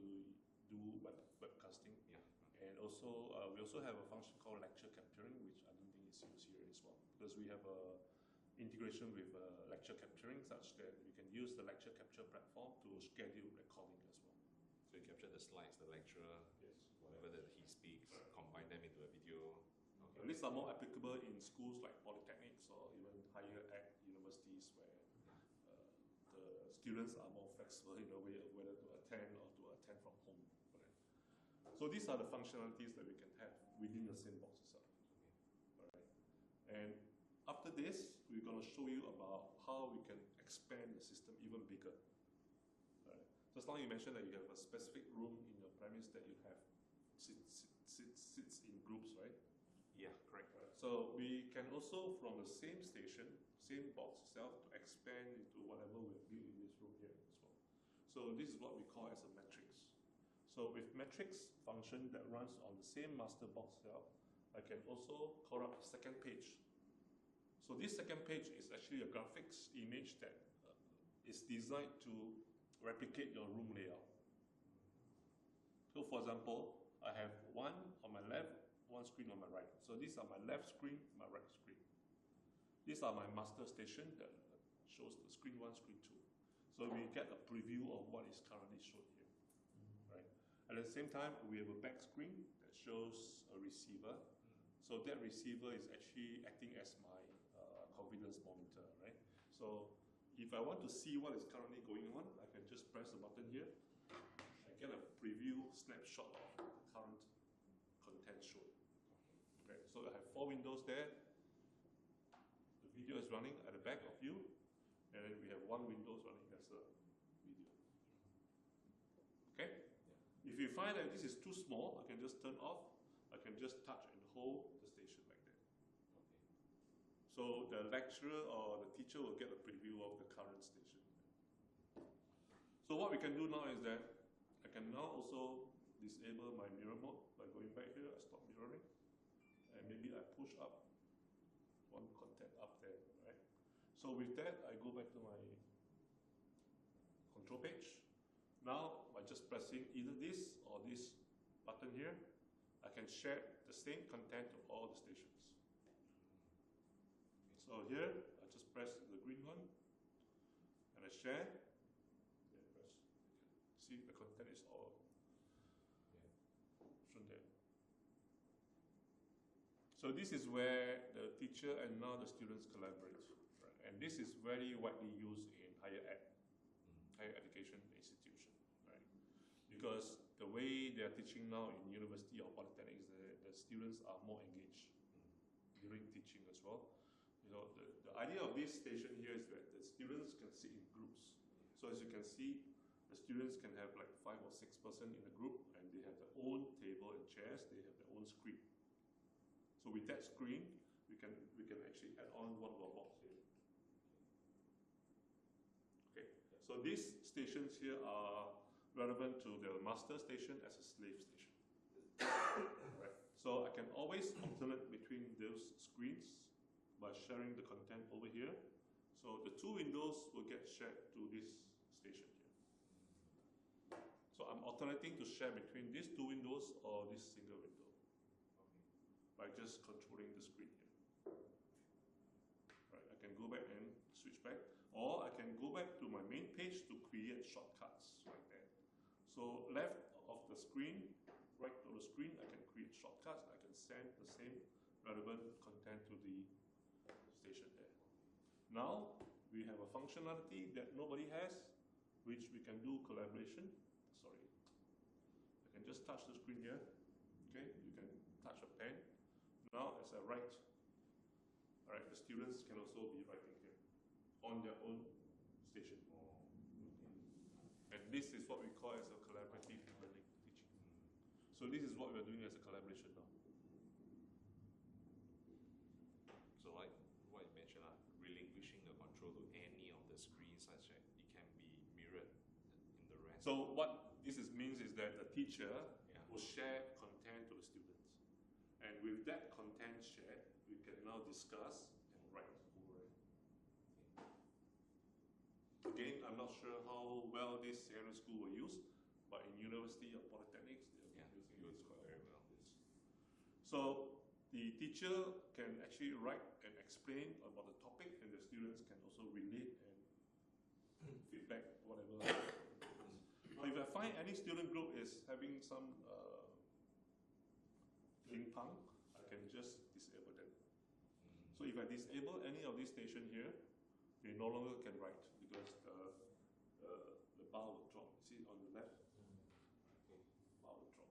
to do webcasting. Yeah. And also, we also have a function called lecture capturing, which I don't think is used here as well, because we have a integration with lecture capturing, such that we can use the lecture capture platform to schedule recording as well. So you capture the slides, the lecturer, yes, whatever that he speaks, combine them into a video. Okay. These are more applicable in schools like polytechnics or even higher ed universities, where the students are more flexible in a way of whether to attend or to attend from home. Right? So these are the functionalities that we can have within the same box itself. Okay. All right. And after this, we're going to show you about how we can expand the system even bigger. All right. Just now you mentioned that you have a specific room in your premise that you have sits in groups, right? Yeah, correct. So we can also, from the same station, same box itself, to expand into whatever we've built in this room here as well. So this is what we call as a matrix. So with matrix function that runs on the same master box itself, I can also call up a second page. So this second page is actually a graphics image that is designed to replicate your room layout. So for example, I have one on my left, one screen on my right. So these are my left screen, my right screen. These are my master station that shows the screen 1, screen 2. So we get a preview of what is currently shown here, right? At the same time, we have a back screen that shows a receiver. So that receiver is actually acting as my confidence monitor, right? So if I want to see what is currently going on, I can just press the button here. I get a preview snapshot of the current content shown. Okay, so I have 4 windows there. The video is running at the back of you, and then we have 1 window running as a video. Okay? Yeah. If you find that this is too small, I can just turn off. I can just touch and hold the station like that. Okay. So the lecturer or the teacher will get a preview of the current station. So what we can do now is that I can now also disable my mirror mode by going back here. I stop mirroring, and maybe I push up one content up there, right? So with that, I go back to my control page. Now, by just pressing either this or this button here, I can share the same content to all the stations. So here, I just press the green one, and I share. See, the content is all shown there. So this is where the teacher and now the students collaborate. Right? And this is very widely used in higher education institution, right? Because the way they are teaching now in university or polytechnics, the students are more engaged during teaching as well. You know, the idea of this station here is that the students can sit in groups. So as you can see, the students can have like 5 or 6 person in a group, and they have their own table and chairs. They have their own screen. So with that screen, we can actually add on one more box here. Okay. So these stations here are relevant to the master station as a slave station. Right. So I can always alternate between those screens by sharing the content over here. So the 2 windows will get shared to this station here. So I'm alternating to share between these 2 windows or this single window by just controlling the screen here. Right, I can go back and switch back, or I can go back to my main page to create shortcuts like that. So left of the screen, right of the screen, I can create shortcuts. I can send the same relevant content to the station there. Now we have a functionality that nobody has, which we can do collaboration. Sorry, I can just touch the screen here. Okay, you can touch a pen. Now as I write, all right, the students can also be writing here on their own station. And this is what we call as a collaborative learning teaching. So this is what we're doing as a collaboration now. So like what you mentioned, relinquishing the control to any of the screens such that it can be mirrored in the rest. So what this means is that the teacher will share content to the students. And with that content shared, we can now discuss and write over it. Again, I'm not sure how well this secondary school will use, but in university or polytechnics, they'll Yeah, be using you this would do quite very often. well. Yes. So the teacher can actually write and explain about the topic, and the students can also relate and feedback whatever. Or if I find any student group is having some ping pong, I can just disable them. So if I disable any of this station here, they no longer can write because the bar will drop. See on the left, bar will drop.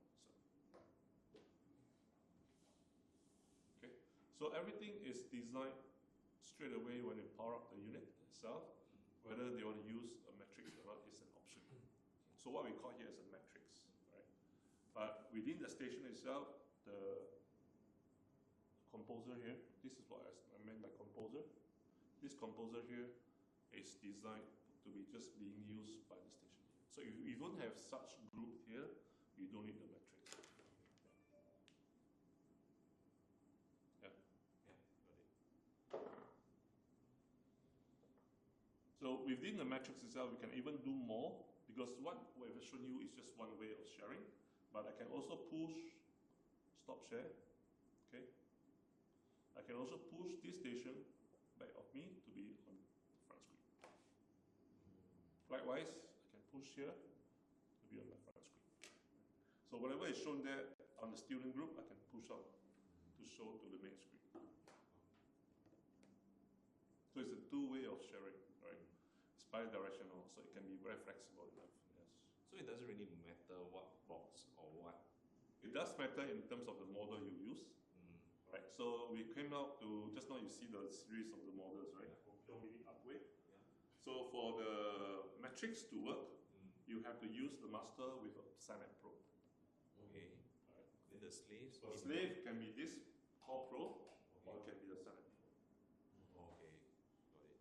Okay, so everything is designed straight away when you power up the unit itself. Whether they want to use a matrix or not is an option. So what we call here is a matrix, right? But within the station itself, the composer here, this is what I meant by composer. This composer here is designed to be just being used by the station. So if you don't have such group here, you don't need the matrix. Yeah. Got it. So within the matrix itself, we can even do more because what I've shown you is just one way of sharing, but I can also push stop share. Okay. I can also push this station back of me to be on the front screen. Likewise, I can push here to be on my front screen. So whatever is shown there on the student group, I can push up to show to the main screen. So it's a two-way of sharing, right? It's bi-directional, so it can be very flexible enough. Yes. So it doesn't really matter what box or what. It does matter in terms of the model you use. Right, so we came out to, just now you see the series of the models, right? From Pure Mini Upway. Yeah. So for the matrix to work, you have to use the master with a SANET probe. Okay. Right. Then the slaves? So slave can be this core probe, or it can be a SANET probe. Okay, got it.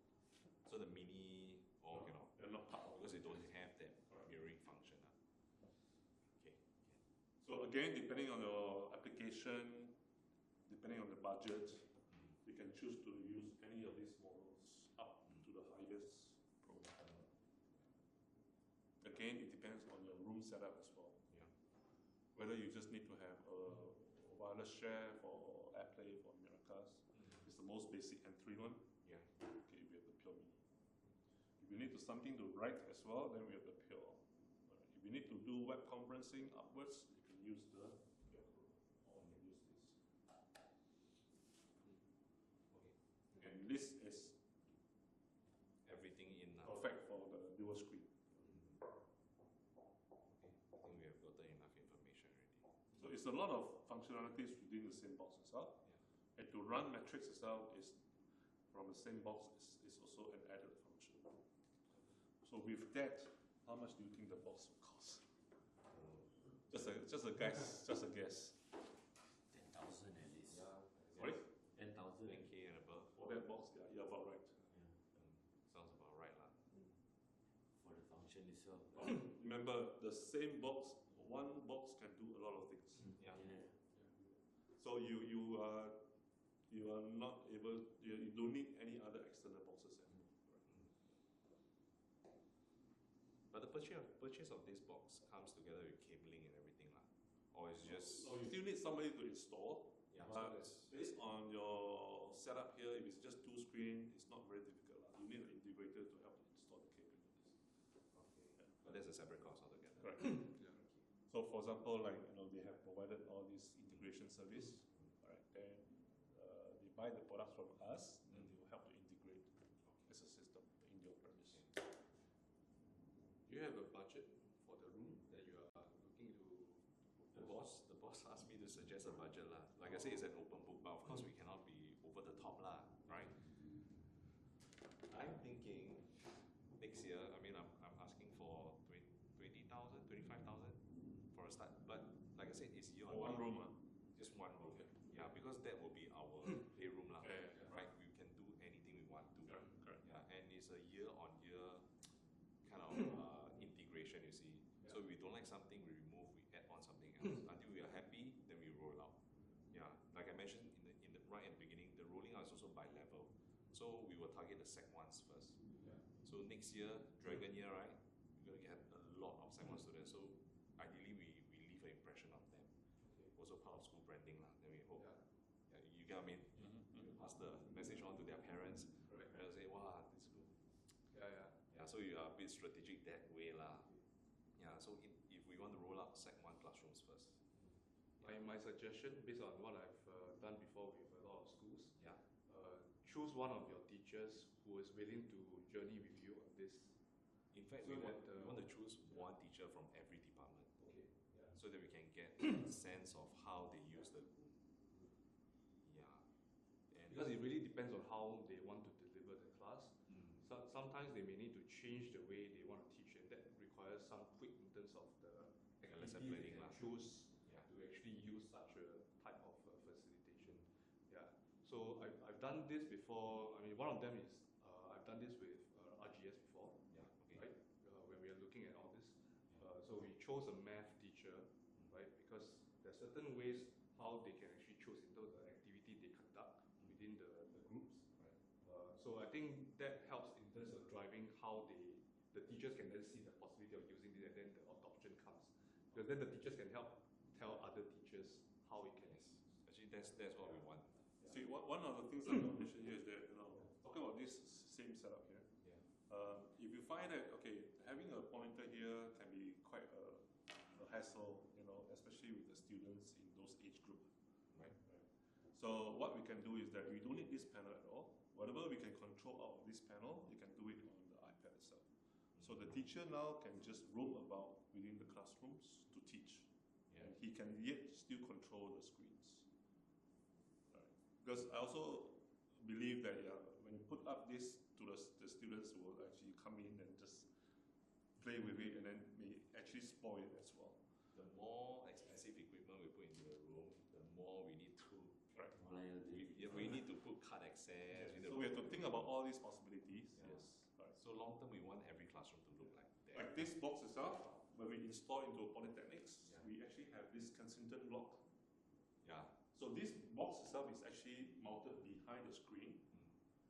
So the mini all cannot, They're not part of because it. they don't have that mirroring function. Okay. So again, depending on your application, depending on the budget, you can choose to use any of these models up to the highest probe. Again, it depends on your room setup as well. Yeah. Whether you just need to have a wireless share for AirPlay for Miracast, it's the most basic entry one. Yeah. Okay, we have the Pure Mini. If you need to something to write as well, then we have the Pure. If you need to do web conferencing upwards, you can use the Pure Pro, or you can use this. Okay. And this is Everything in now. perfect for the dual screen. Okay. I think we have gotten enough information already. So it's a lot of functionalities within the same box itself. Yeah. And to run matrix itself is from the same box is also an added function. So with that, how much do you think the box will cost? Just a guess. Just a guess. 10,000 at least. Sorry? 10,000. 10K and above. For that box, yeah, you're about right. Sounds about right lah. For the function itself. Remember, the same box, one box can do a lot of things. Yeah. So you are not able, you don't need any other external boxes anymore. But the purchase of this box comes together with cabling and everything lah. Or it's just So you still need somebody to install. yeah. So But that's based on your setup here, if it's just two screen, it's not very difficult. You need an integrator to help you install the cabling for this. okay. But that's a separate cost altogether. Correct. So for example, like they have provided all this integration service, right? Then they buy the products from us, and they will help to integrate as a system in your premise. Do you have a budget for the room that you are looking to? The boss asked me to suggest a budget lah. Like I say, it's an open book, but of course we cannot be over the top lah, right? I'm thinking next year. I mean, I'm asking for 20,000, 25,000 for a start. But like I said, it's year For one room, just one room. Okay. Yeah, because that will be our playroom lah. Yeah. Right? We can do anything we want to. Correct. Yeah, and it's a year-on-year kind of integration, you see. Yeah. So we don't like something, we remove, we add on something else. Until we are happy, then we roll out. Yeah, like I mentioned in the right at the beginning, the rolling out is also by level. So we will target the Sec 1s first. Yeah. So next year, Dragon year, right? We're going to get a lot of Sec 1 students. So ideally we leave an impression on them. Okay. Also part of school branding lah. Then we hope. Yeah. Yeah, you get what I mean? You pass the message on to their parents. Correct. Parents say, wow, this is good. Yeah. Yeah, so you are a bit strategic that way lah. Yeah, so if we want to roll out Sec 1 classrooms first. My suggestion, based on what I've done before with a lot of schools, Yeah. choose one of your teachers who is willing to journey with you on this. In fact, So we that, want to choose one teacher from every department Okay. Yeah. so that we can get a sense of how they use the room. Yeah. And Because it really depends on how they want to deliver the class. Mm. Sometimes they may need to change the way they want to teach, and that requires some tweak in terms of the lesson activities planning they lah. can choose Yeah. to actually use such a type of facilitation. Yeah. So I've done this before. I mean, one of them is I've done this with RGS before, Yeah. Okay. right? When we are looking at all this, so we chose a math teacher, right? Because there are certain ways how they can actually choose in terms of the activity they conduct within the groups. So I think that helps in terms of driving how the teachers can then see the possibility of using it, and then the adoption comes. Because then the teachers can help tell other teachers how it can. Yes. Actually, that's what we want. See, one of the things I want to mention here is that, talking about this same setup here, Yeah. if you find that, okay, having a pointer here can be quite a hassle, especially with the students in those age group. Right. So what we can do is that we don't need this panel at all. Whatever we can control out of this panel, you can do it on the iPad itself. So the teacher now can just roam about within the classrooms to teach. Yeah. And he can yet still control the screens. Right. Because I also believe that when you put up this to the students who will actually come in and just play with it, and then may actually spoil it as well. The more expensive equipment we put into the room, the more we need to we need to put card access. So we have to think about all these possibilities. Yeah. Yes. Right. So long term, we want every classroom to look like that. Like this box itself, when we install into polytechnics, Yeah. we actually have this Kensington lock. Yeah. So this box itself is actually mounted behind the screen,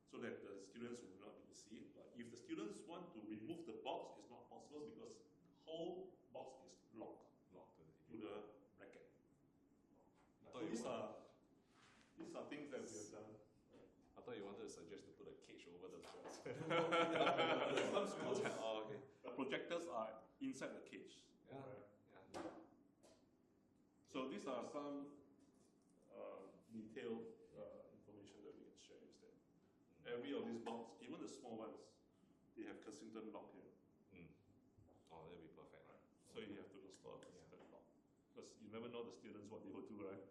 so that the students will not be able to see it. But if the students want to remove the box, it's not possible because the whole box is locked Locked to the to the bracket. I So thought you these want- are things that we have done. I thought you wanted to suggest to put a cage over the box. Some schools, Oh, okay. the projectors are inside the cage. Yeah. Yeah. So these are some detailed information that we can share instead. Every of these box, even the small ones, they have Kensington lock here. Mm. Oh, that'd be perfect. Right. So you have to install a Kensington lock. Because you never know the students what they will do, right?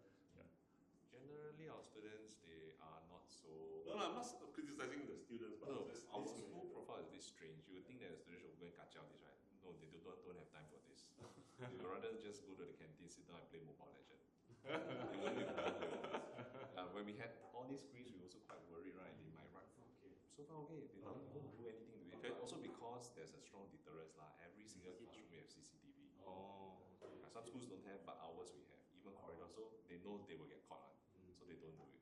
Generally, our students, they are not so. No, I'm not criticizing the students, but No, it's our this school way. profile is a bit strange. You would think that the students should go and kacau this, right? No, they don't have time for this. They would rather just go to the canteen, sit down and play Mobile Legends. They won't be bothered with this. When we had all these screens, we were also quite worried, right? They might run. So far, okay. They don't do anything to it. Okay. But also because there's a strong deterrence, lah. Every single classroom we have CCTV. Oh, okay. Some schools don't have, but ours we have. Even corridor, so they know they will get caught, right? So they don't do it.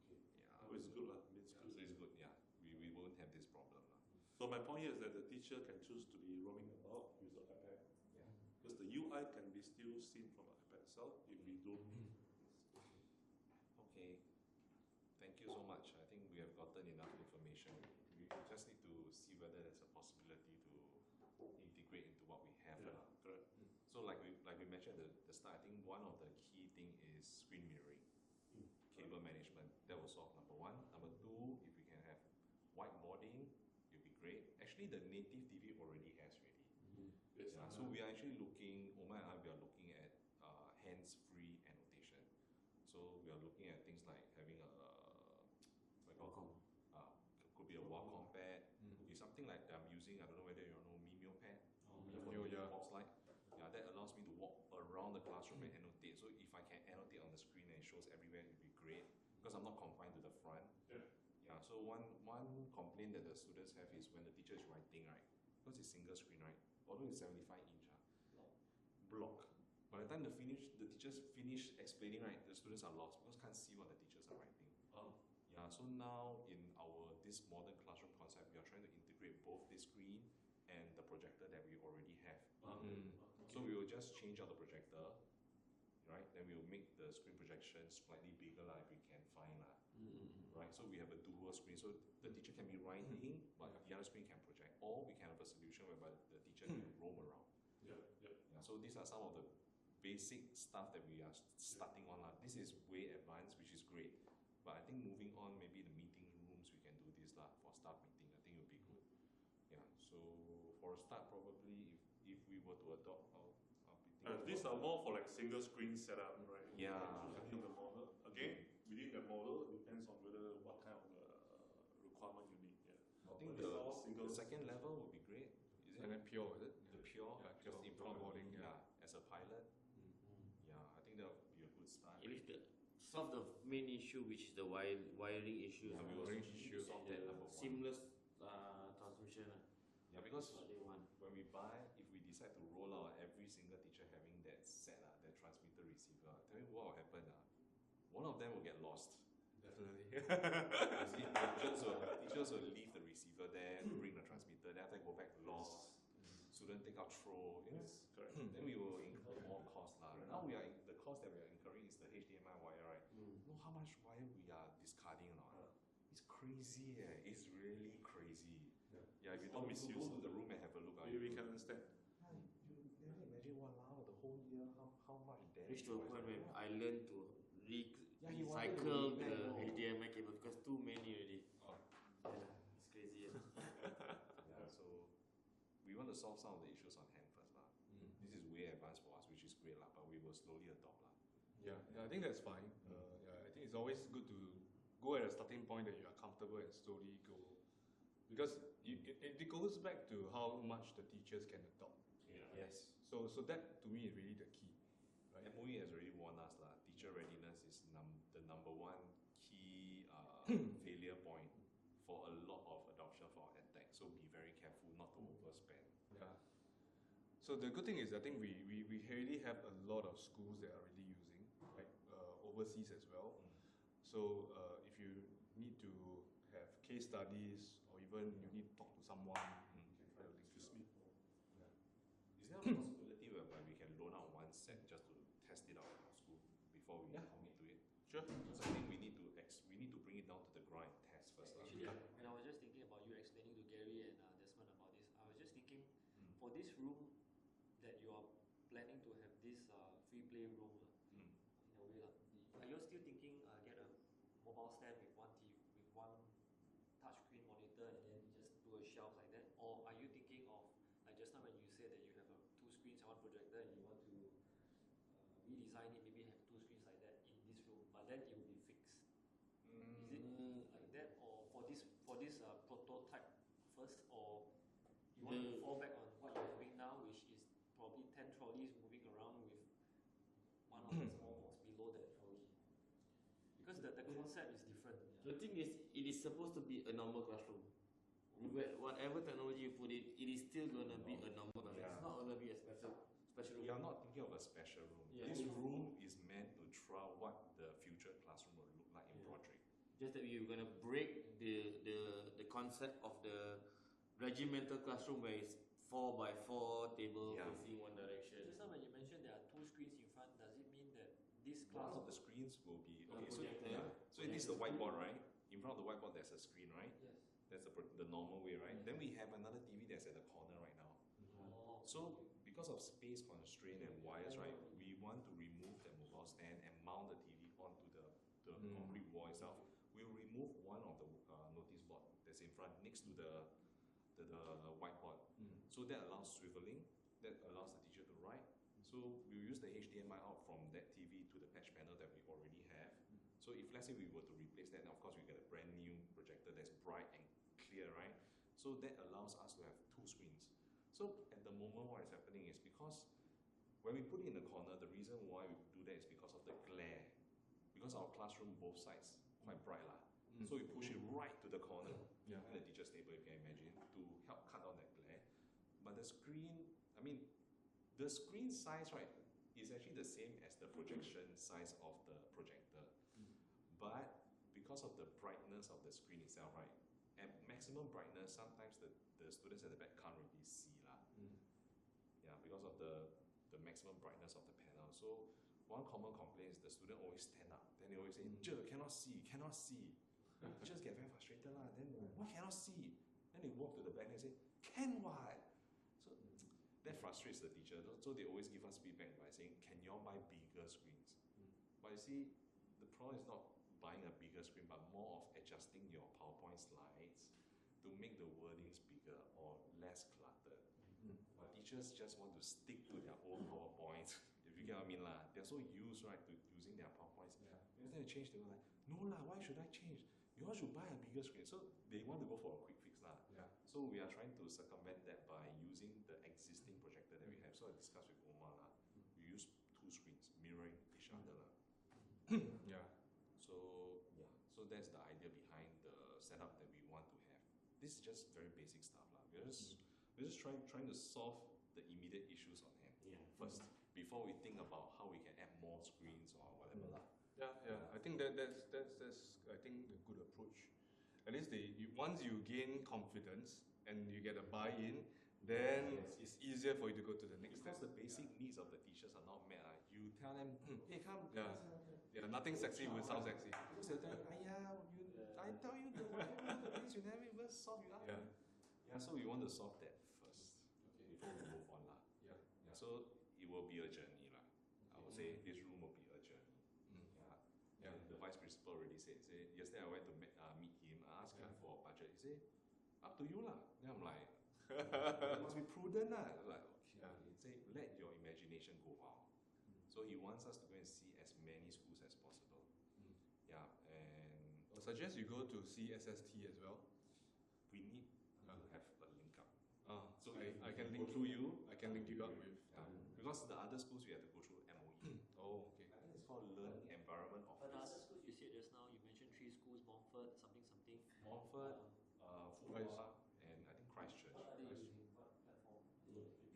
Yeah. Oh, it's good, lah. It's Yeah, good. so it's good, yeah. We won't have this problem. So my point here is that the teacher can choose to be roaming about with the iPad. Yeah. Because the UI can be still seen from the iPad itself if we don't. Okay. Thank you so much. I think we have gotten enough information. We just need to see whether there's a possibility to integrate into what we have. Yeah, correct. So like we mentioned at the start, I think one of the key thing is screen mirroring, cable management. That will solve number one. Number two, if we can have whiteboarding, it'll be great. Actually, the native TV already has already. Yes. Yeah, so we are actually looking, Omar and I, we are looking at hands-free annotation. So we are looking at things like having a, could be a Wacom pad, could be something like I'm using, I don't know whether you know Mimeo pad. Mimeo, yeah. Box light. Yeah, that allows me to walk around the classroom and annotate. So if I can annotate on the screen and it shows everywhere, it'd be great. Because I'm not confined to the front. Yeah. Yeah, so one complaint that the students have is when the teacher is writing, right? Because it's single screen, right? Although it's 75-inch, block. By the time the teachers finish explaining, right, the students are lost because can't see what the teachers are writing. Yeah, so now in this modern classroom concept, we are trying to integrate both the screen and the projector that we already have. So we will will just change out the projector, right? Then we will make the screen projection slightly bigger if we can find right? So we have a dual screen, so the teacher can be writing, but the other screen can project. Or we can have a solution whereby the teacher can roam around. Yeah. So these are some of the basic stuff that we are starting on. This is way advanced, which is great. But I think moving on, maybe the meeting rooms, we can do this for staff meeting. I think it would be good. Yeah. So for a start, probably if we were to adopt These are more for like single screen setup, right? Yeah. Depending on the model. Again, within the model, it depends on what kind of requirement you need. Yeah. I think But it's all the second level would be great. Is And it? then pure, is it? The pure, Yeah, just pure in front of boarding, as a pilot. Yeah, I think that would be a good start. At least solve the main issue, which is the wiring issue. Yeah, we also Wiring need issue. to solve that number one. Seamless transmission. Yeah, because What they want. when we buy, if we decide to roll out every single teacher having that set, that transmitter receiver, I tell you what will happen. One of them will get lost. Definitely. You see, teachers will leave the receiver there, bring the transmitter, then after go back lost. Student take out throw. Yes, correct. Then we will incur more cost. Now the cost that we are incurring is the HDMI wire, right? Know how much wire we are discarding or not? It's crazy. It's really crazy. Yeah, if you How don't go misuse. to the room and have a look, We can understand. you never imagine the whole year how much damage. Reached to a point where I learned to he wanted to recycle the repair more. HDMI cable because too many already. Oh. It's crazy. Yeah, so we want to solve some of the issues on hand first. This is way advanced for us, which is great, but we will slowly adopt. Yeah, I think that's fine. I think it's always good to go at a starting point that you are comfortable and slowly go. Because it goes back to how much the teachers can adopt. Yes. So that to me is really the key. Right? MOE has already warned us. Teacher readiness is the number one key failure point for a lot of adoption for our EdTech. So be very careful not to overspend. Yeah. So the good thing is I think we already have a lot of schools that are already using, right? Overseas as well. So if you need to have case studies or even you need to talk to someone, you can try to link Excuse it me. up. Is there a possibility whereby we can loan out one set just to test it out in our school before we commit to it? Sure. Because I think we need to bring it down to the ground and test first. Actually, when I was just thinking about you explaining to Gary and Desmond about this, I was just thinking for this room that you are planning to have this free play room in a way, are you still thinking get a mobile stand with one touchscreen monitor and then just do a shelf like that, or are you thinking of like just now when you said that you have two screens and one projector and you want to redesign it, maybe have two screens like that in this room, but then it will be fixed? Is it like that, or for this prototype first, or you want to fall back on what you're having now, which is probably 10 trolleys moving around with one of the small box below that trolley? Because the concept is different. The thing is, it is supposed to be a normal classroom. Whatever technology you put in, it is still going to be a normal classroom. Yeah. It's not going to be a special room. We are not thinking of a special room. Yeah. This room is meant to trial what the future classroom will look like in project. Just that you're going to break the concept of the regimental classroom where it's 4x4 table facing one direction. Just now when you mentioned there are two screens in front, does it mean that this One class? of the screens will be projector. So this is the whiteboard, right? In front of the whiteboard, there's a screen, right? Yes. That's the normal way, right? Then we have another TV that's at the corner right now. Oh. So because of space constraint and wires, right, we want to remove the mobile stand and mount the TV onto the concrete wall itself. We'll remove one of the notice board that's in front next to the whiteboard. So that allows swiveling, that allows the teacher to write. So we'll use the HDMI out from that TV to the patch panel that we already have. So if let's say we were to replace that, then of course we get a brand new projector that's bright and clear, right? So that allows us to have two screens. So at the moment what is happening is because when we put it in the corner, the reason why we do that is because of the glare. Because our classroom both sides quite bright lah. So we push it right to the corner in the teacher's table, you can imagine, to help cut down that glare. But the screen size, right, is actually the same as the projection size of the projector. But because of the brightness of the screen itself, right, at maximum brightness, sometimes the students at the back can't really see lah. Yeah, because of the the maximum brightness of the panel. So one common complaint is the student always stand up. Then they always say, cannot see, cannot see. Teachers get very frustrated lah. Then why cannot see? Then they walk to the back and say, can what? So that frustrates the teacher. So they always give us feedback by saying, can you all buy bigger screens? But you see, the problem is not buying a bigger screen, but more of adjusting your PowerPoint slides to make the wordings bigger or less cluttered. But teachers just want to stick to their own PowerPoints. If you get what I mean lah, they're so used right to using their PowerPoints. When they change, they were like, no lah, why should I change? You all should buy a bigger screen. So they want to go for a quick fix lah. So we are trying to circumvent that by using the existing projector that we have. So I discussed with Omar lah. We use 2 screens mirroring each other lah. So that's the idea behind the setup that we want to have. This is just very basic stuff lah. We're just trying to solve the immediate issues on hand first before we think about how we can add more screens or whatever lah. I think that's I think a good approach. At least once you gain confidence and you get a buy-in, then it's easier for you to go to the next step. Because the basic needs of the teachers are not met. You tell them, hey, come. Nothing sexy will sound sexy. Because they'll tell you, I tell you the things you never even solve. So we want to solve that first before we move on lah. So it will be a journey lah. I would say this room will be a journey. And the vice principal already said, yesterday I went to meet him, I asked him for a budget. He said, up to you lah. Then I'm like, you must be prudent lah. Like, he said, let your imagination go wild. So he wants us to go and see as many schools as possible. And I suggest you go to CSST as well. we need to have a link up. So I can link through you. I can link you up with. Because the other schools we have to go through MOE. Oh, okay. I think it's called Learning Environment But the other Office. schools you said just now, you mentioned 3 schools, Montfort, something. Montfort, Fuqua, and I think Christchurch. What are they using? What platform?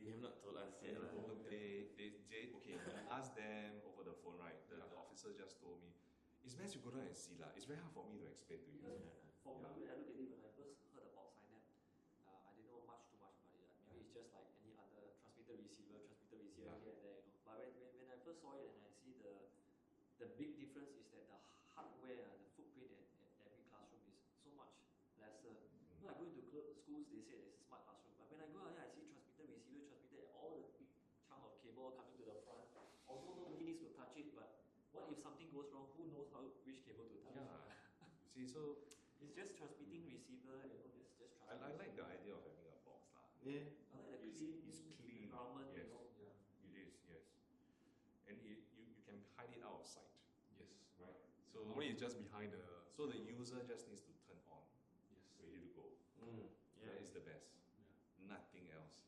They have not told us yet. Okay, I asked them over the phone, right? The officer just told me, it's best you go down and see lah. It's very hard for me to explain to you. For me, when I look at it, when I first heard about Synap, I didn't know too much about it. Maybe it's just like any other transmitter receiver here and there, But when I first saw it and I see the big difference is that the hardware, the footprint at every classroom is so much lesser. I go into schools, they say it's a smart classroom, but when I go out there, I see transmitter, all the big chunk of cable coming to the front. Although nobody needs to touch it, but what if something goes wrong? Who knows which cable to touch? See, so it's just transmitting receiver, just transmitting. I like the idea of having a box lah. Yeah. I like the It's clean. environment, Yes. Yeah. It is, yes. And you can hide it out of sight. Yes. Right. So normally it's just behind the. So the user just needs to turn on. Yes. Ready to go. That is the best. Nothing else.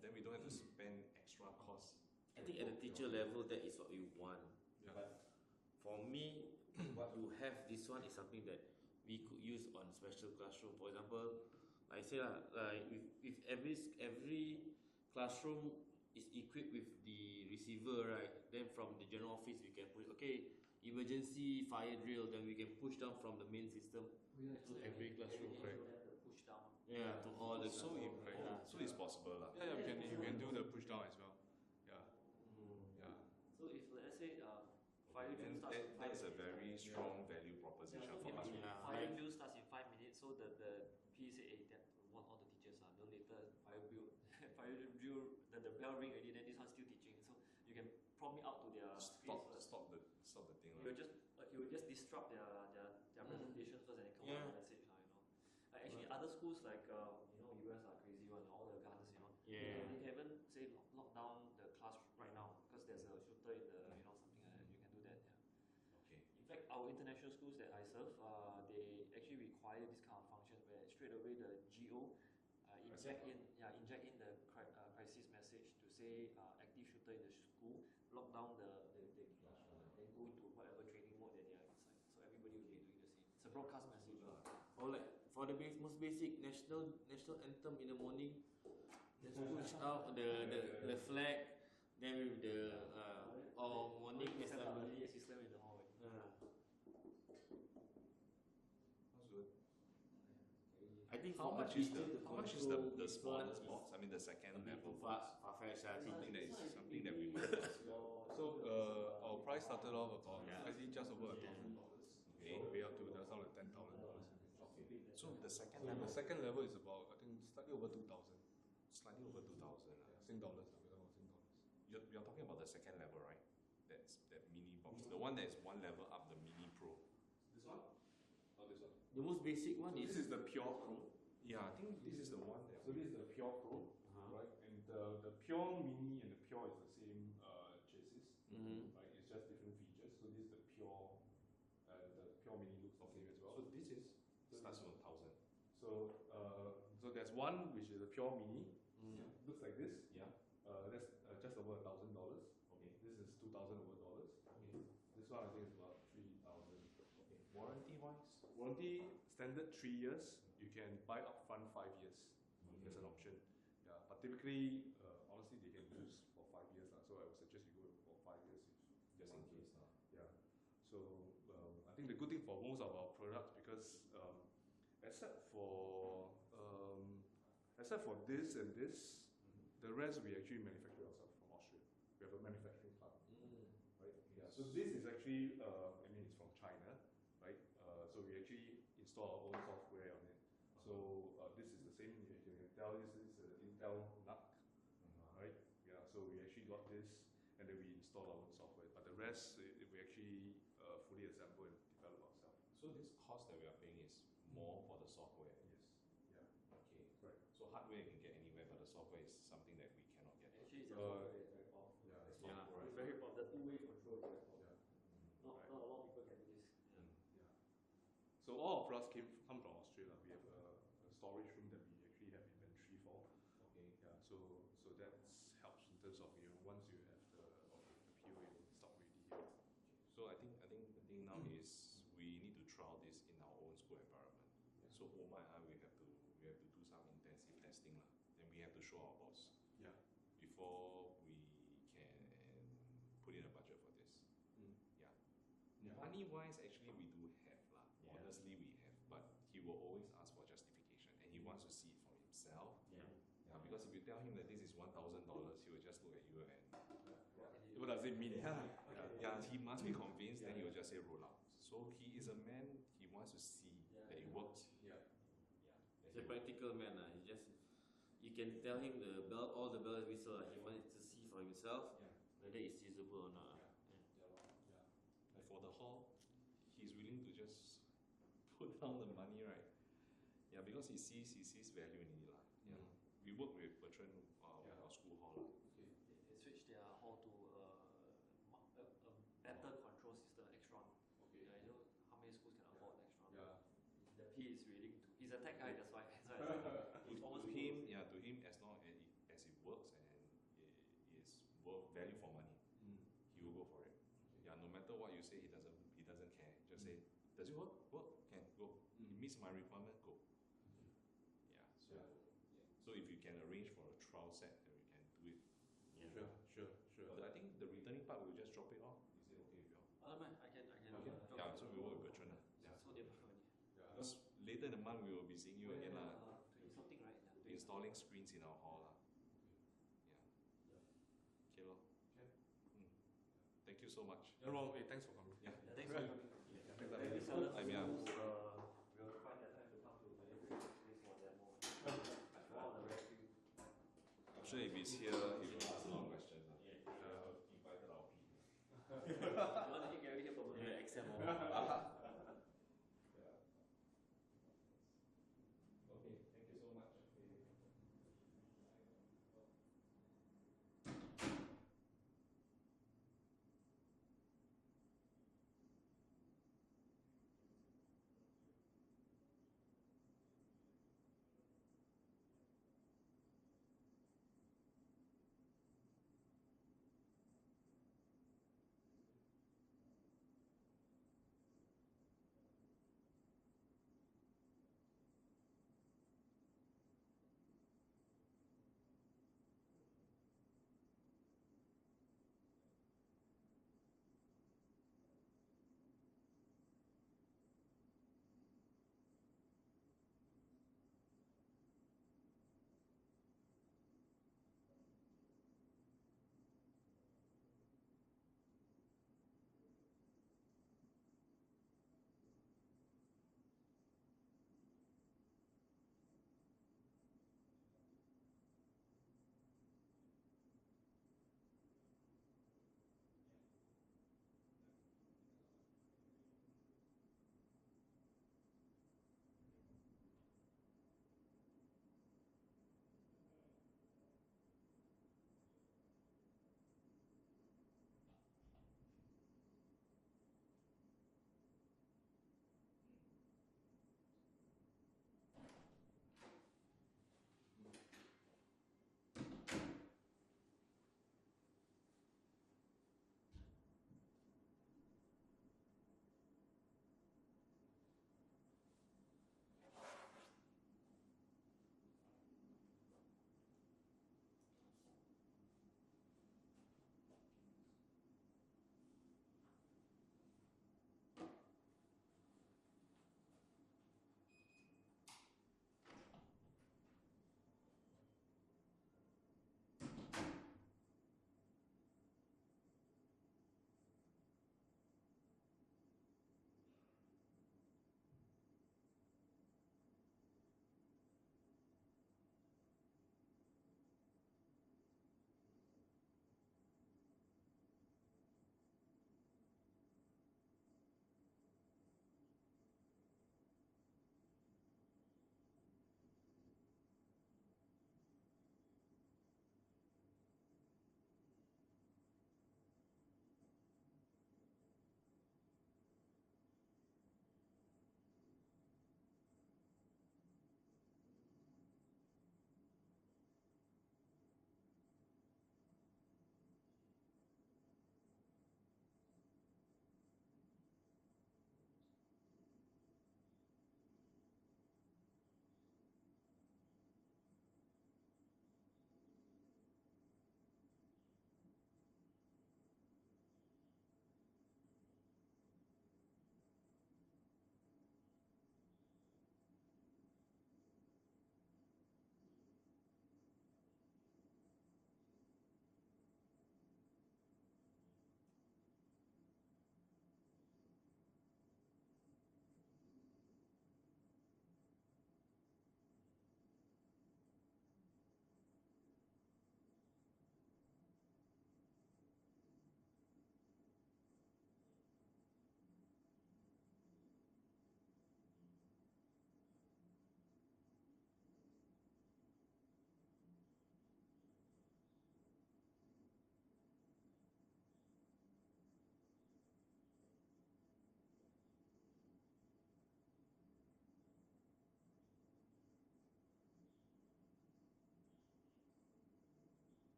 Then we don't have to spend extra costs. I think at the teacher level, that is what we want. But for me, what you have this one is something that we could use on special classroom. For example, like I say like if every classroom is equipped with the receiver, right? Then from the general office we can push, emergency fire drill, then we can push down from the main system to every classroom. Push down. To all the So it's possible lah. You can do the push down as well. So if let's say fire drill And starts in 5 that is a minutes, very strong value proposition for us. fire drill starts in 5 minutes, so the PE say, that warn all the teachers don't later fire drill the bell ring already, then this one's still teaching, so you can prompt me out to their Stop the thing lah. He will just disrupt their presentation first and then come out with a message actually other schools like US are crazy one, all the guns, they can even say lock down the class right now because there's a shooter in the something like that. You can do that. Okay. In fact, our international schools that I serve, they actually require this kind of function where straight away the GO inject in the crisis message to say active shooter in the school, lock down the classroom, then go into whatever training mode that they are inside. So everybody will be doing the same. It's a broadcast message. Or like for the most basic national anthem in the morning, just push out the flag, then with the morning assembly system in the hallway. That's good. I think How for much is teacher to the control the this smallest one box? I mean the second is a bit level too box. far-fetched. I think Something that we might price started off about Yeah. slightly just over $1,000. Okay. All the way up to just now $10,000. So the second So level, the second level is about, I think, slightly over 2,000. slightly over 2,000. Sing dollars. We're talking about Sing dollars. You're talking about the second level, right? That's that mini box. The one that's one level up, the mini pro. This one? Or this one? The most basic one This is is the pure pro. Yeah, I think this is the one that. So this is the Pure Pro, right? And the Pure Mini and the Pure is the same chassis, Mhm. right? It's just different features. So this is the Pure, and the Pure Mini looks the same as well. So this is starts from 1,000. So there's one which is the Pure Mini. Mm. Looks like this. Yeah. That's just over $1,000. Okay. This is $2,000 over dollars. Okay. This one I think is about 3,000. Okay. Warranty wise. Warranty standard 3 years. You can buy upfront 5 years. There's an option. Yeah, but typically, honestly, they can use for 5 years lah. So I would suggest you go for 5 years Just in case. Yeah. So I think the good thing for most of our products, because except for this and this, the rest we actually manufacture ourselves from Austria. We have a manufacturing plant, right? Yeah. So this is actually, I mean, it's from China, right? So we actually install our own software on it. So this is the same. You can tell this is Intel NUC, right? Yeah. So we actually got this, and then we install our own software. But the rest, we actually fully assemble and develop ourselves. So this cost that we are paying is more for the software. Yes. Yeah. Okay. Right. So hardware you can get anywhere, but the software is something that we cannot get. Actually, the software is very powerful. Yeah. It's Yeah. software. It's very powerful. The two-way control is very powerful. Yeah. Not Right. a lot of people can do this. Yeah. So all our products come from Australia. We have a storage room that we actually have inventory for. Okay. Yeah. So that helps in terms of once you have the POA stock ready here. So I think now is we need to trial this in our own school environment. So Omar and I we have to do some intensive testing lah. Then we have to show our boss Yeah. before we can put in a budget for this. Mm. Yeah. Yeah. Money wise, actually we do have lah. Yeah. Honestly, we have, but he will always ask for justification, and he wants to see it for himself. Yeah. Yeah, because if you tell him that this is $1,000, he will just look at you and What does it mean? yeah, he must be convinced. Then he will just say roll out. So he is a man. He wants to see Yeah. that it works. Yeah. He's a practical man. He just, you can tell him all the bells and whistles. He wants to see for himself whether it's feasible or not. Like for the hall, he's willing to just put down the money, right? Yeah, because he sees value in it lah. Yeah, we work with Bertrand, our school hall lah. They switched their hall to a better control system, Extron. Okay. Yeah, you know how many schools can afford Extron? Yeah. The P is willing to. He's a tech guy, that's why. He's almost To him, as long as it works and it is worth value for money, he will go for it. Yeah, no matter what you say, he doesn't care. Just say, does it work? Work, can go. It meets my requirement, go. Yeah. So if you can arrange for a trial set, then we can do it. Sure. But I think the returning part we'll just drop it off. Is it okay with you? Man, I can. Okay. Yeah, so we work with Bertrand. Yeah. So they money. Because later in the month we will be seeing you again lah. 20 something, right? Yeah. Installing screens in our hall lah. Yeah. Okay lor. Thank you so much. No problem. Hey, thanks for coming. Yeah. Thanks for coming. I'm yeah. We'll find the time to come to Malaysia place for demo. All the rescue. I'm sure if he's here,